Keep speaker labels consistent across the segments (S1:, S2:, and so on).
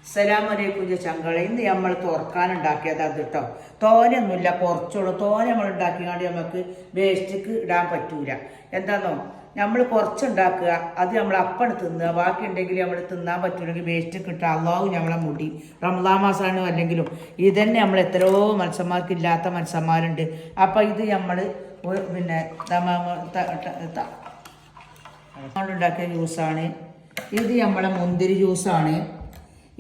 S1: അസ്സലാമലൈക്കും ചങ്കള. ഇന്ന് നമ്മൾ തുറക്കാനുണ്ടാക്കിയത് അത് കേട്ടോ. തോനെയൊന്നുമില്ല, കുറച്ചുള്ളൂ. തോനെ നമ്മൾ ഉണ്ടാക്കിയാണ്ട് നമുക്ക് വേസ്റ്റിക്ക് ഇടാൻ പറ്റൂല. എന്താണോ, നമ്മൾ കുറച്ചുണ്ടാക്കുക, അത് നമ്മൾ അപ്പം തിന്നുക. ബാക്കി ഉണ്ടെങ്കിൽ നമ്മൾ തിന്നാൻ പറ്റൂലെങ്കിൽ വേസ്റ്റ് കിട്ടുക. അള്ളാഹു നമ്മളെ മുടി റമദാൻ മാസമാണ് അല്ലെങ്കിലും ഇതന്നെ നമ്മൾ എത്രയോ മത്സ്യന്മാർക്ക് ഇല്ലാത്ത മത്സ്യന്മാരുണ്ട്. അപ്പം ഇത് നമ്മൾ പിന്നെ ഉണ്ടാക്കിയ ജ്യൂസാണ്. ഇത് നമ്മളെ മുന്തിരി ജ്യൂസാണ്.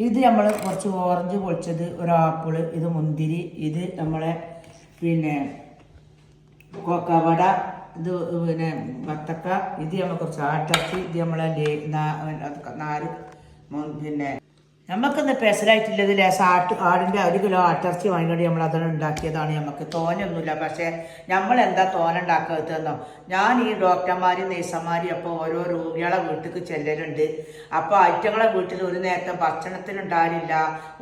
S1: ഇത് നമ്മൾ കുറച്ച് ഓറഞ്ച് പൊളിച്ചത്, ഒരു ആപ്പിള്, ഇത് മുന്തിരി, ഇത് നമ്മളെ പിന്നെ കൊക്കവട, ഇത് പിന്നെ വത്തക്ക, ഇത് നമ്മൾ കുറച്ച് ആട്ടർച്ചി, ഇത് നമ്മളെ നാല് പിന്നെ നമുക്കൊന്ന് പെസലായിട്ടില്ലത് ലേശം ആടിൻ്റെ 1 കിലോ ആട്ടിറച്ചി വാങ്ങിക്കൊണ്ട് നമ്മൾ അതാണ് ഉണ്ടാക്കിയതാണ്. നമുക്ക് തോനൊന്നുമില്ല. പക്ഷേ നമ്മൾ എന്താ തോന ഉണ്ടാക്കാത്തതെന്നോ, ഞാൻ ഈ ഡോക്ടർമാരും നേഴ്സന്മാരും അപ്പോൾ ഓരോ രോഗികളെ വീട്ടിലേക്ക് ചെല്ലലുണ്ട്. അപ്പോൾ ഐറ്റങ്ങളെ വീട്ടിൽ ഒരു നേരത്തെ ഭക്ഷണത്തിനുണ്ടാകലില്ല,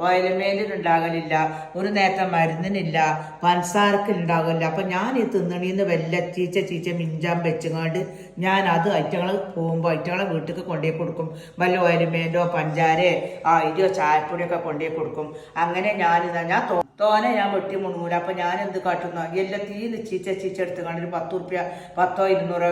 S1: ഓയിൽമേലിനുണ്ടാകലില്ല, ഒരു നേരത്തെ മരുന്നിനില്ല, പഞ്ചസാരക്കിലുണ്ടാകില്ല. അപ്പം ഞാൻ ഈ തിന്നണീന്ന് വല്ല ചീച്ച മിഞ്ചാൻ വെച്ചുകൊണ്ട് ഞാൻ അത് ഐറ്റങ്ങൾ പോകുമ്പോൾ ഐറ്റങ്ങളെ വീട്ടിലേക്ക് കൊണ്ടുപോയി കൊടുക്കും. വല്ല ഓയിൽമേലോ പഞ്ചാരേ ചായപ്പൊടിയൊക്കെ കൊണ്ടുപോയി കൊടുക്കും. അങ്ങനെ ഞാൻ തോനെ ഞാൻ വെട്ടി മുണൂല. അപ്പം ഞാൻ എന്ത് കാട്ടുന്ന എല്ലാം ചീച്ച എടുത്ത് കണ്ട് ഒരു 10 റുപ്യ 10 200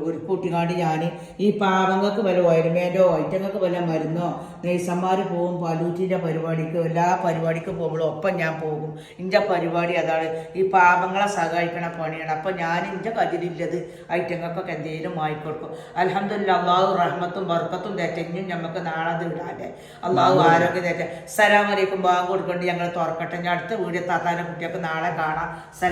S1: ഒരു കൂട്ടിക്കാണ്ട് ഞാൻ ഈ പാവങ്ങൾക്ക് വല്ല ഓയിൽമേലോ ഐറ്റങ്ങൾക്ക് വല്ല മരുന്നോ, നെയ്സന്മാർ പോകും പലൂറ്റിൻ്റെ പരിപാടിക്ക്, എല്ലാ പരിപാടിക്ക് പോകുമ്പോഴും ഒപ്പം ഞാൻ പോകും. ഇൻ്റെ പരിപാടി അതാണ്, ഈ പാവങ്ങളെ സഹായിക്കണ പണിയാണ്. അപ്പം ഞാൻ ഇൻ്റെ കതിരില്ലത് ഐറ്റങ്ങൾക്കൊക്കെ എന്തെങ്കിലും വാങ്ങിക്കൊടുക്കും. അൽഹംദുലില്ലാ, അള്ളാഹു റഹ്മത്തും ബർക്കത്തും തെറ്റെങ്കിലും നമുക്ക് നാളെ ഇടാതെ അള്ളാഹു ആരോഗ്യം തെറ്റ. അസ്സലാമു അലൈക്കും. ബാങ്ക് കൊടുക്കൊണ്ട് ഞങ്ങൾ തുറക്കട്ടെ. അടുത്ത വീഡിയോ താത്താൻ്റെ കുട്ടികൾക്ക് നാളെ കാണാം.